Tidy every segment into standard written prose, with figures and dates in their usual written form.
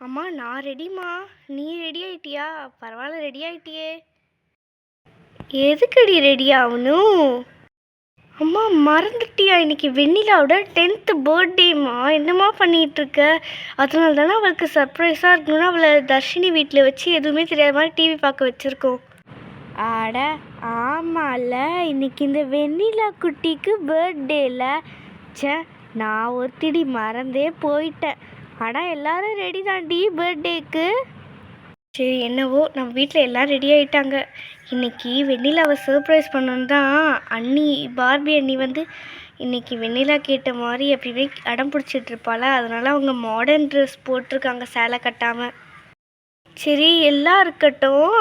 அம்மா நான் ரெடிம்மா. நீ ரெடி ஆயிட்டியா? பரவாயில்ல ரெடி ஆயிட்டியே. எதுக்குடி ரெடி ஆகணும்? அம்மா மறந்துட்டியா? இன்னைக்கு வெண்ணிலாவோட 10th பர்த்டேம்மா. என்னம்மா பண்ணிட்டு இருக்க? அதனால தானே அவளுக்கு சர்ப்ரைஸாக இருக்கணும்னு அவளை தர்ஷினி வீட்டில் வச்சு எதுவுமே தெரியாத மாதிரி டிவி பார்க்க வச்சுருக்கோம். ஆட ஆமாம்ல, இன்னைக்கு இந்த வெண்ணிலா குட்டிக்கு பர்த்டேல. ச்சே, நான் ஒருத்திடி மறந்தே போயிட்டேன். ஆனால் எல்லாரும் ரெடி தாண்டி பர்த்டேக்கு. சரி என்னவோ நம்ம வீட்டில் எல்லாம் ரெடி ஆகிட்டாங்க. இன்றைக்கி வெண்ணிலாவை சர்ப்ரைஸ் பண்ணணும் தான் அண்ணி, பார்பி அண்ணி வந்து இன்றைக்கி வெண்ணிலா கேட்ட மாதிரி எப்பயுமே அடம் பிடிச்சிட்ருப்பாள். அதனால் அவங்க மாடர்ன் ட்ரெஸ் போட்டிருக்காங்க, சேலை கட்டாமல். சரி எல்லாம் இருக்கட்டும்,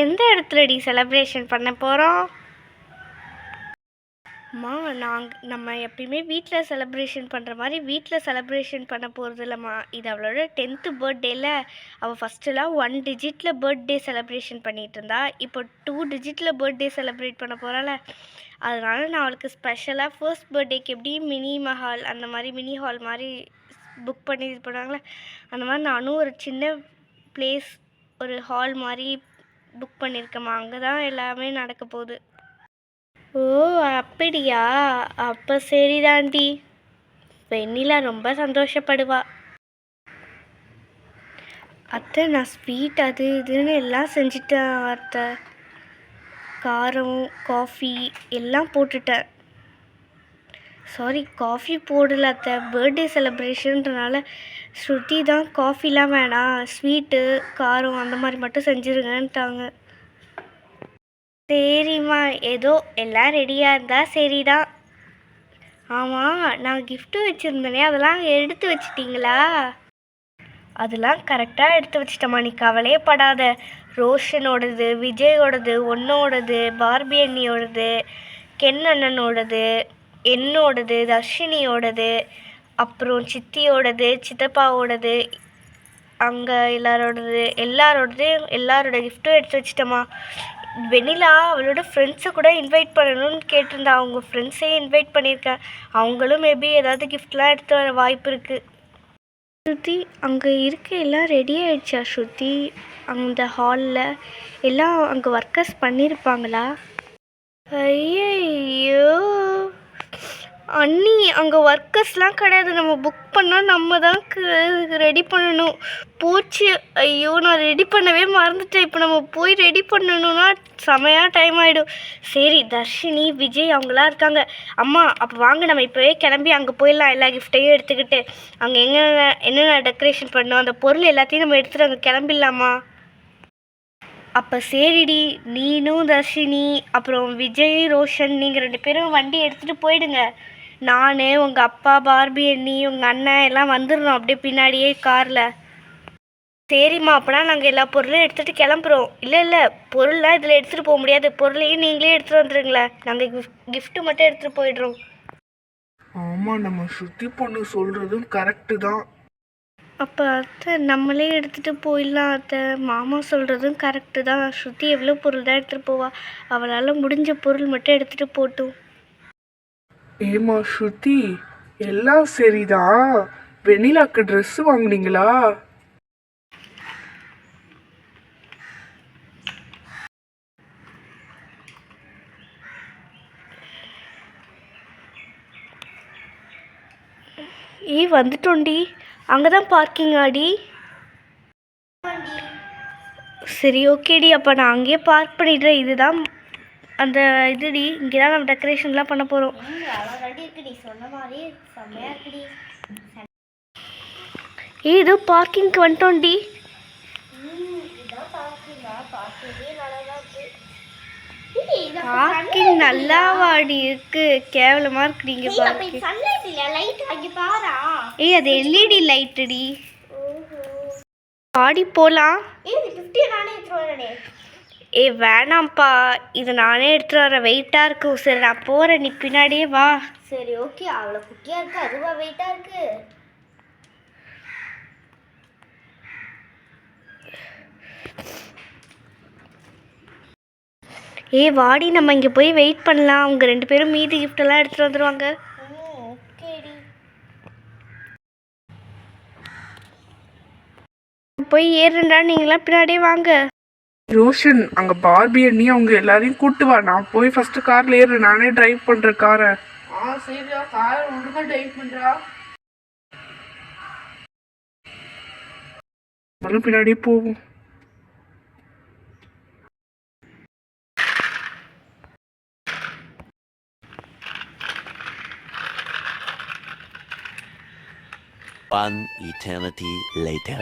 எந்த இடத்துலடி செலப்ரேஷன் பண்ண போகிறோம்? அம்மா நம்ம எப்பயுமே வீட்டில் செலப்ரேஷன் பண்ணுற மாதிரி வீட்டில் செலப்ரேஷன் பண்ண போகிறது இல்லைம்மா. இது அவளோட 10th பர்த்டேயில் அவள் ஃபஸ்ட்டுலாம் 1 டிஜிட்டில் பர்த்டே செலப்ரேஷன் பண்ணிகிட்டு இருந்தா. இப்போ 2 டிஜிட்டில் பர்த்டே செலப்ரேட் பண்ண போகிறாள். அதனால நான் அவளுக்கு ஸ்பெஷலாக ஃபர்ஸ்ட் பர்த்டேக்கு எப்படி மினி மஹால் அந்த மாதிரி மினி ஹால் மாதிரி புக் பண்ணி இது பண்ணுவாங்களே, அந்த மாதிரி நானும் ஒரு சின்ன பிளேஸ், ஒரு ஹால் மாதிரி புக் பண்ணியிருக்கேம்மா. அங்கே தான் எல்லாமே நடக்க போகுது. ஓ அப்படியா? அப்போ சரிதாண்டி. வெண்ணிலா ரொம்ப சந்தோஷப்படுவா. அத்தை நான் ஸ்வீட் அது இதுன்னு எல்லாம் செஞ்சுட்டேன் அத்தை. காரம், காஃபி எல்லாம் போட்டுட்டேன். சாரி, காஃபி போடல அத்தை. பர்த்டே செலிப்ரேஷன்றனால ஸ்ருதி தான் காஃபிலாம் வேணாம், ஸ்வீட்டு காரம் அந்த மாதிரி மட்டும் செஞ்சுருங்கன்ட்டாங்க. சரிம்மா, ஏதோ எல்லாம் ரெடியாக இருந்தால் சரிதான். ஆமாம், நான் கிஃப்ட்டு வச்சுருந்தேனே அதெல்லாம் எடுத்து வச்சிட்டிங்களா? அதெல்லாம் கரெக்டாக எடுத்து வச்சிட்டம்மா, நீ கவலையே படாத. ரோஷனோடது, விஜயோடது, ஒன்னோடது, பார்பி அண்ணியோடது, கென் அண்ணனோடது, என்னோடது, தர்ஷினியோடது, அப்புறம் சித்தியோடது, சித்தப்பாவோடது, அங்கே எல்லாரோட கிஃப்ட்டும் எடுத்து வச்சிட்டம்மா. வெண்ணிலா அவளோட ஃப்ரெண்ட்ஸை கூட இன்வைட் பண்ணணும்னு கேட்டிருந்தா. அவங்க ஃப்ரெண்ட்ஸையும் இன்வைட் பண்ணியிருக்கேன். அவங்களும் மேபி ஏதாவது கிஃப்ட்லாம் எடுத்து வர வாய்ப்பு இருக்குது. ஸ்ருதி, அங்கே இருக்க எல்லாம் ரெடி ஆகிடுச்சா ஸ்ருதி? அந்த ஹாலில் எல்லாம் அங்கே ஒர்க்கர்ஸ் பண்ணியிருப்பாங்களா? ஐயோ அண்ணி, அங்கே ஒர்க்கர்ஸ்லாம் கிடையாது. நம்ம புக் பண்ணால் நம்ம தான் ரெடி பண்ணணும். போச்சு, ஐயோ நான் ரெடி பண்ணவே மறந்துட்டேன். இப்போ நம்ம போய் ரெடி பண்ணணும்னா செமையாக டைம் ஆகிடும். சரி, தர்ஷினி, விஜய் அவங்களாம் இருக்காங்க. அம்மா அப்போ வாங்க நம்ம இப்போவே கிளம்பி அங்கே போயிடலாம். எல்லா கிஃப்ட்டையும் எடுத்துக்கிட்டு அங்கே என்னென்ன டெக்கரேஷன் பண்ணோம் அந்த பொருள் எல்லாத்தையும் நம்ம எடுத்துகிட்டு அங்கே கிளம்பிடலாமா? அப்போ சரிடி, நீனும் தர்ஷினி அப்புறம் விஜய், ரோஷன் நீங்கள் 2 பேரும் வண்டி எடுத்துகிட்டு போயிடுங்க. நான், உங்கள் அப்பா, பார்பி அண்ணி, உங்கள் அண்ணன் எல்லாம் வந்துடுறோம் அப்படியே பின்னாடியே காரில். சரிம்மா, அப்போனா நாங்கள் எல்லா பொருளும் எடுத்துகிட்டு கிளம்புறோம். இல்லை பொருள்லாம் இதில் எடுத்துகிட்டு போக முடியாது. பொருளையும் நீங்களே எடுத்துகிட்டு வந்துடுங்களேன். நாங்கள் கிஃப்ட்டு மட்டும் எடுத்துகிட்டு போயிடுறோம். ஆமாம், நம்ம ஸ்ருதி பொண்ணு சொல்கிறதும் கரெக்டு தான். அப்போ அத்தை நம்மளே எடுத்துகிட்டு போயிடலாம் அத்தை. மாமா சொல்கிறதும் கரெக்டு தான். ஸ்ருதி எவ்வளோ பொருள் தான் எடுத்துகிட்டு போவா? அவளால் முடிஞ்ச பொருள் மட்டும் எடுத்துகிட்டு போட்டும். ஏமா ஸ்ருதி, எல்லாம் சரிதான். வெண்ணிலாக்கு ட்ரெஸ் வாங்குனீங்களா? வந்துட்டோண்டி. அங்கே தான் பார்க்கிங் ஆடி. சரி ஓகேடி, அப்போ நான் அங்கேயே பார்க் பண்ணிடுறேன். இதுதான் அந்த இதுடி, இங்கே தான் நம்ம டெக்கரேஷன்லாம் பண்ண போகிறோம். இது பார்க்கிங்க்கு வந்துட்டோண்டி. பார்க்கிங் நல்லா வாடி இருக்கு, கேவலமா இருக்கு. நீங்க அது எல்இடி லைட்டுடி. ஆடி போலாம். வேணாம்ப்பா, இது நானே எடுத்துட்டு வரேன். வெயிட்டா இருக்கு. சரி நான் போறேன், நீ பின்னாடியே வா. சரி ஓகே. அவ்வளோ குட்டியா இருக்கு, அதுவா வெயிட்டா இருக்கு? வாடி, நம்ம இங்கே போய் வெயிட் பண்ணலாம். அவங்க 2 பேரும் மீதி கிஃப்டெல்லாம் எடுத்துகிட்டு வந்துடுவாங்க. நான் போய் ஏறுறேன்டா, நீங்களாம் பின்னாடியே வாங்க. ரோஷன் அங்க பார்பி அண்ணி அவங்க எல்லாரையும் கூட்டு வா. நான் போய் ஃபர்ஸ்ட் கார்ல ஏறு, நானே டிரைவ் பண்றேன் காரை. சரிடா, கார் ஒழுங்கா டிரைவ் பண்றா. பின்னாடியே போவோம். One eternity later.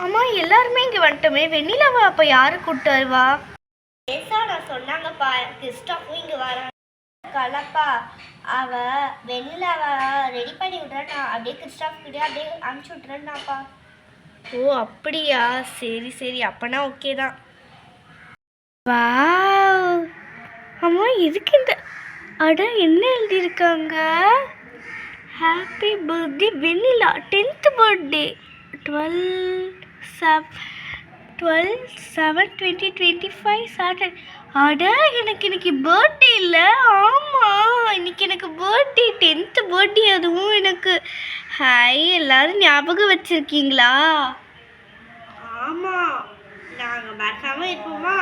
அம்மா எல்லாருமே இங்கே வந்துட்டோமே, வெண்ணிலாவா அப்போ யாரு கூப்பிட்டு வருவா? ஏசா நான் சொன்னாங்கப்பா, கிறிஸ்டாஃபும் இங்கே வரான் கலப்பா. அவ வெண்ணிலாவை ரெடி பண்ணி விட்றேன், நான் அப்படியே கிறிஸ்டாஃப் கிட்டே அப்படியே அனுப்பிச்சி விட்றேன்னாப்பா. ஓ அப்படியா, சரி சரி, அப்பனா ஓகே தான். வாவ், அம்மா எதுக்கு இந்த என்ன எழுதியிருக்காங்க? ஹாப்பி பர்த்டே வெண்ணிலா, 10th பர்த்டே, 12/7/2025 சாட்டர்டே. எனக்கு இன்னைக்கு பர்த்டே இல்லை. ஆமாம், இன்னைக்கு எனக்கு பர்த்டே, 10th பர்த்டே, அதுவும் எனக்கு. ஹாய், எல்லாரும் ஞாபகம் வச்சுருக்கீங்களா? ஆமாம், நாங்கள் மறக்காமல் இருப்போமா?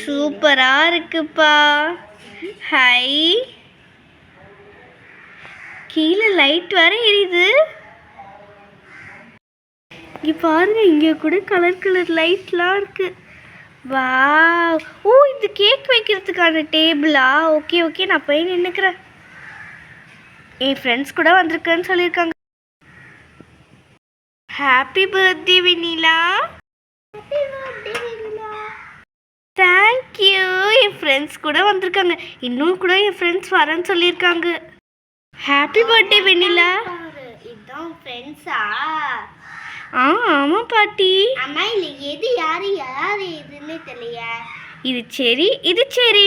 சூப்பராக இருக்குப்பா. ஹாய், கீழே லைட் வேற எரியுது. இங்கே பாருங்க, இங்கே கூட கலர் கலர் லைட்லாம் இருக்கு. வா, ஓ இது கேக் வைக்கிறதுக்கான டேபிளா? ஓகே ஓகே, நான் போய் நின்றுக்கிறேன். என் ஃப்ரெண்ட்ஸ் கூட வந்திருக்கேன்னு சொல்லியிருக்காங்க. ஹாப்பி பர்த்டே வெண்ணிலா. தேங்க்யூ. என் ஃப்ரெண்ட்ஸ் கூட வந்திருக்காங்க, இன்னும் கூட என் ஃப்ரெண்ட்ஸ் வரேன்னு சொல்லியிருக்காங்க. ஹாப்பி பர்த்டே வெண்ணிலா. இதுதான் ஃப்ரெண்ட்ஸா? ஆமாம் பாட்டி. அம்மா இல்லை, எது யாரு இதுன்னு தெரியலையா? இது சரி, இது சரி.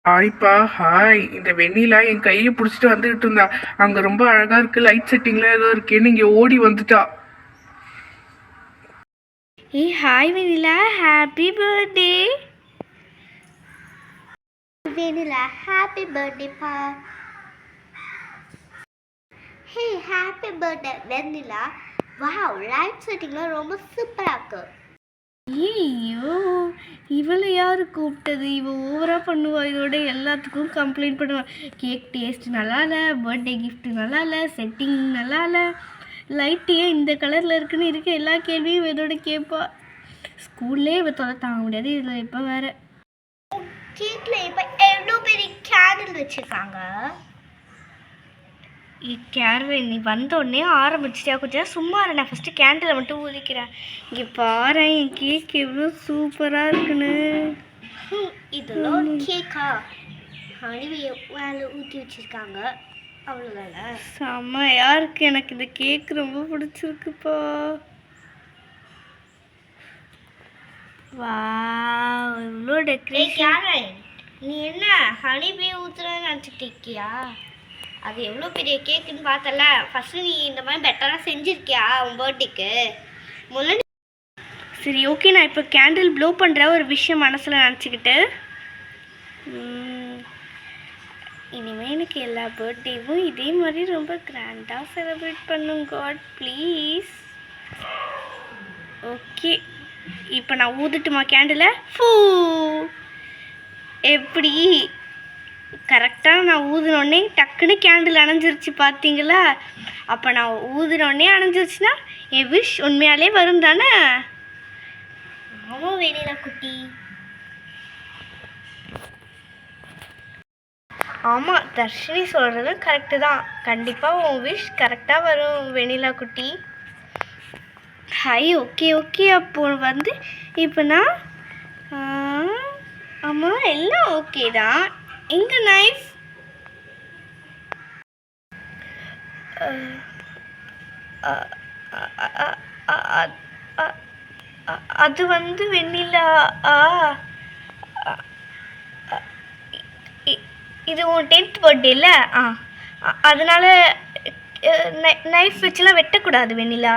ஹாய்ப்பா, ஹாய். இந்த வெண்ணிலா என் கையை பிடிச்சிட்டு வந்துகிட்டு இருந்தா. அங்க ரொம்ப அழகா இருக்கு, லைட் செட்டிங்ல ஏதோ இருக்கேன்னு இங்க ஓடி வந்துட்டா. ஏய் ஹாய் வெண்ணிலா, ஹாப்பி பர்த்டே. வெண்ணிலா, ஹாப்பி பர்த்டேப்பா. ஹே, ஹாப்பி பர்த்டே வெண்ணிலா. வாவ், லைட் செட்டிங்லாம் ரொம்ப சூப்பராக இருக்கு. ஐயோ, இவளை யார் கூப்பிட்டது? இவ ஓவராக பண்ணுவா, இதோட எல்லாத்துக்கும் கம்ப்ளைண்ட் பண்ணுவா. கேக் டேஸ்ட் நல்லா இல்லை, பர்த்டே கிஃப்ட் நல்லா இல்லை, செட்டிங் நல்லா இல்லை, லைட் ஏன் இந்த கலரில் இருக்குன்னு இருக்க எல்லா கேள்வியும் இதோட கேட்பா. ஸ்கூல்லே இவ தொலை தாங்க முடியாது, இதில் இப்போ வேறு. கேக்கில் இப்போ எவ்வளோ பெரிய கேண்டில் வச்சுருக்காங்க. கேரளா நீ வந்தோடனே ஆரம்பிச்சிட்டியா? கொஞ்சம் சும்மா நான் ஃபஸ்ட்டு கேண்டிலை மட்டும் ஊதிக்கிறேன். இங்கே பாரு, என் கேக் எவ்வளோ சூப்பராக இருக்குன்னு. இதெல்லாம் ஒரு கேக்கா? அணிவையை மேலே ஊற்றி வச்சுருக்காங்க, அவ்வளோதானே? செம்மையாக இருக்கு, எனக்கு இந்த கேக் ரொம்ப பிடிச்சிருக்குப்பா. வா, இவ்வளோ டெக்கரேஷன். நீ என்ன ஹனிபே ஊற்றுறேன்னு நினச்சிட்டு இருக்கியா? அது எவ்வளோ பெரிய கேக்குன்னு பார்த்தல. ஃபஸ்ட்டு நீ இந்த மாதிரி பெட்டராக செஞ்சுருக்கியா உன் பர்த்டேக்கு? முதல்ல சரி ஓகே, நான் இப்போ கேண்டில் ப்ளோ பண்ணுற ஒரு விஷயம் மனசில் நினச்சிக்கிட்டு, இனிமேல் எனக்கு எல்லா பர்த்டேவும் இதே மாதிரி ரொம்ப கிராண்டாக செலிப்ரேட் பண்ணும். God please. ஓகே, இப்போ நான் ஊதுட்டுமா கேண்டிலை? ஃபூ, எப்படி கரெக்டாக நான் ஊதுனோடனே டக்குன்னு கேண்டில் அணைஞ்சிருச்சு பார்த்தீங்களா? அப்போ நான் ஊதுனோடனே அணைஞ்சிருச்சுன்னா என் விஷ் உண்மையாலே வரும் தானே? ஆமாம் வெண்ணிலா குட்டி. ஆமாம், தர்ஷினி சொல்கிறது கரெக்டு தான். கண்டிப்பாக உன் விஷ் கரெக்டாக வரும் வெண்ணிலா குட்டி. Hi, okay okay. அப்போ வந்து இப்போ நான் ஆமாம் எல்லாம் ஓகே தான். எங்க நைஃப்? அது வந்து வெண்ணிலா. இது உன் 10th பர்த்டே இல்லை? அதனால் நைஃப் வச்சுலாம் வெட்டக்கூடாது வெண்ணிலா.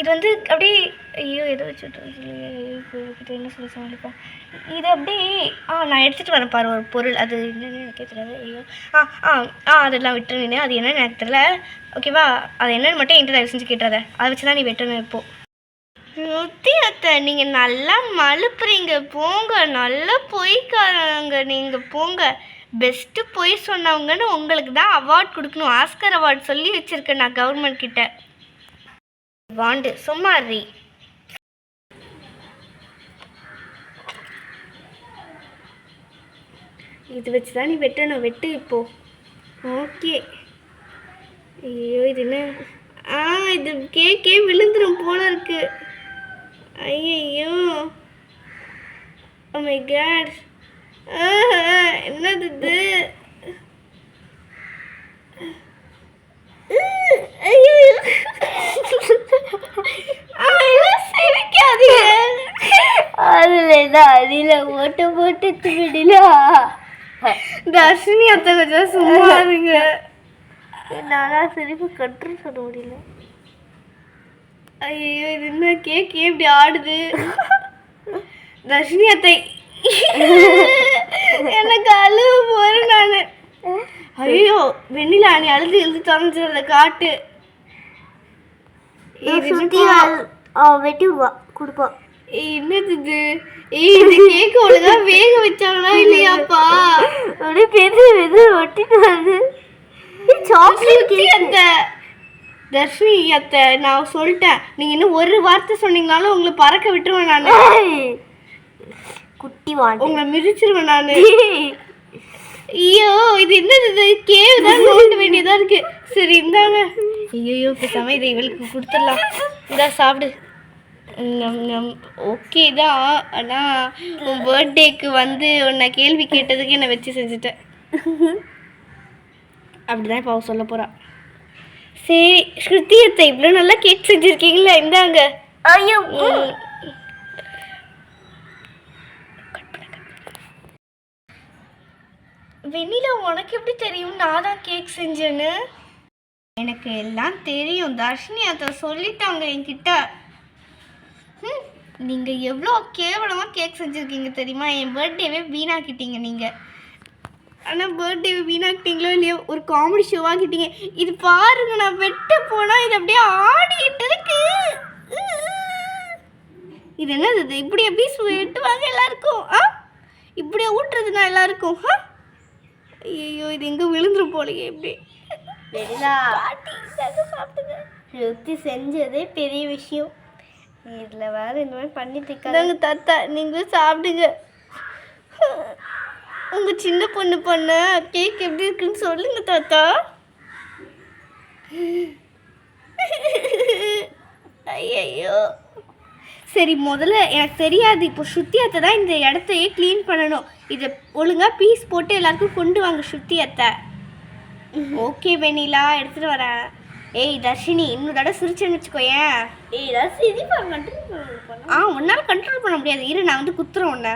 இது வந்து அப்படியே ஐயோ ஏதோ வச்சுட்டு என்ன சொல்லி சமாளிப்பேன். இது அப்படியே நான் எடுத்துகிட்டு வரேன் பாரு ஒரு பொருள். அது என்னென்னு எனக்கே தெரியாது. ஐயோ அதெல்லாம் விட்டுருந்தீங்க. அது என்னென்னு எனக்கு தெரியல. ஓகேவா? அது என்னென்னு மட்டும் என்கிட்ட தயவு செஞ்சு கேட்டுறாத. அதை வச்சு தான் நீ வெட்டணும் இப்போது. முத்தி அத்தை நீங்கள் நல்லா மழுப்புறீங்க போங்க. நல்லா பொய்க்காரங்க நீங்கள் போங்க. பெஸ்ட்டு பொய் சொன்னவங்கன்னு உங்களுக்கு தான் அவார்ட் கொடுக்கணும். ஆஸ்கர் அவார்ட் சொல்லி வச்சுருக்கேன் நான் கவர்மெண்ட் கிட்ட. வாண்டு சும்மா ரீ. இது வச்சு தான் நீ வெட்டணும். வெட்டு இப்போ. ஓகே. ஐயோ இது என்ன? இது கேக்கே விழுந்துரும் போல இருக்கு. ஐயோ ஓ மை காட். என்னது இது? ஐயோ சிரிக்காதீங்க. அதில் அடியில் ஓட்டு போட்டு விடலா. தர்ஷினி அத்தை கொஞ்சம் சும்மா இருங்க. என்னால் சிரிப்பு கண்ட்ரோல் சொல்ல முடியல. ஐயோ இது என்ன கேக் இப்படி ஆடுது? தர்ஷினி அத்தை எனக்கு அழுவ போறேன் நான். ஐயோ வெண்ணிலா நீ அழுது எழுது தொலைஞ்சிடல காட்டு. வெட்டி கொடுப்போம். என்னது இது? இது கேக் ஒழுங்கா வேக வச்சாங்களா இல்லையாப்பா? அப்படியே பெரிய இது ஒட்டிட்டு வருது. சாக்லேட் அத்தை தர்ஷினி அத்தை நான் சொல்லிட்டேன். நீங்க இன்னும் ஒரு வார்த்தை சொன்னீங்கனாலும் உங்களை பறக்க விட்டுருவேன் நான். குட்டி வாங்க உங்களை மிதிச்சிருவேன் நான். ஐயோ இது என்னது? இது கேவ் தான் நோண்ட வேண்டியதா இருக்கு. சரி இந்தாங்க. ஐயோ பேசாம இதை இவளுக்கு கொடுத்துடலாம். இந்தா சாப்பிடு. ஓகே தான். ஆனால் உன் பர்த்டேக்கு வந்து உன்னை கேள்வி கேட்டதுக்கு என்னை வச்சு செஞ்சுட்டேன். அப்படிதான் இப்போ அவ சொல்ல போறா. சரி ஸ்ருதி அத்தை இவ்வளோ நல்லா கேக் செஞ்சுருக்கீங்களா? இந்தாங்க. ஐயோ வெண்ணிலா உனக்கு எப்படி தெரியும் நான் தான் கேக் செஞ்சேன்னு? எனக்கு எல்லாம் தெரியும். தர்ஷினி அத்தை சொல்லிட்டாங்க என்கிட்ட. நீங்கள் எவ்வளோ கேவலமாக கேக் செஞ்சுருக்கீங்க தெரியுமா? என் பர்த்டேவே வீணாக்கிட்டீங்க நீங்கள். ஆனால் பர்த்டேவை வீணாக்கிட்டீங்களோ இல்லையோ ஒரு காமெடி ஷோவாக்கிட்டீங்க. இது பாருங்க நான் வெட்ட போனால் இது அப்படியே ஆடிக்கிட்டு இருக்கு. இது என்னது இது? இப்படி எப்படி வெட்டுவாங்க எல்லாருக்கும்? இப்படியே ஊட்டுறதுனா எல்லாருக்கும்? ஐயோ இது எங்கே விழுந்துரும் போலையே இப்படி. வெண்ணிலா சாப்பிடுங்க. ருத்தி செஞ்சதே பெரிய விஷயம். இதில் வேறு இந்த மாதிரி பண்ணிட்டு இருக்காங்க. தாத்தா நீங்களும் சாப்பிடுங்க. உங்கள் சின்ன பொண்ணு பண்ண கேக் எப்படி இருக்குன்னு சொல்லுங்க தாத்தா. ஐயோ சரி முதல்ல எனக்கு தெரியாது. இப்போ ஸ்ருதி அத்தை தான் இந்த இடத்தையே க்ளீன் பண்ணணும். இதை ஒழுங்காக பீஸ் போட்டு எல்லாருக்கும் கொண்டு வாங்க ஸ்ருதி அத்தை. ஓகே வெண்ணிலா எடுத்துகிட்டு வரேன். ஏய் தர்ஷினி இன்னொரு தடவை சிரிச்சுன்னு வச்சுக்கோயேன். ஏதாவது சிரிப்பா கண்ட்ரோல் பண்ண. உன்னால் கண்ட்ரோல் பண்ண முடியாது. இரு நான் வந்து குத்துறேன் உன்னை.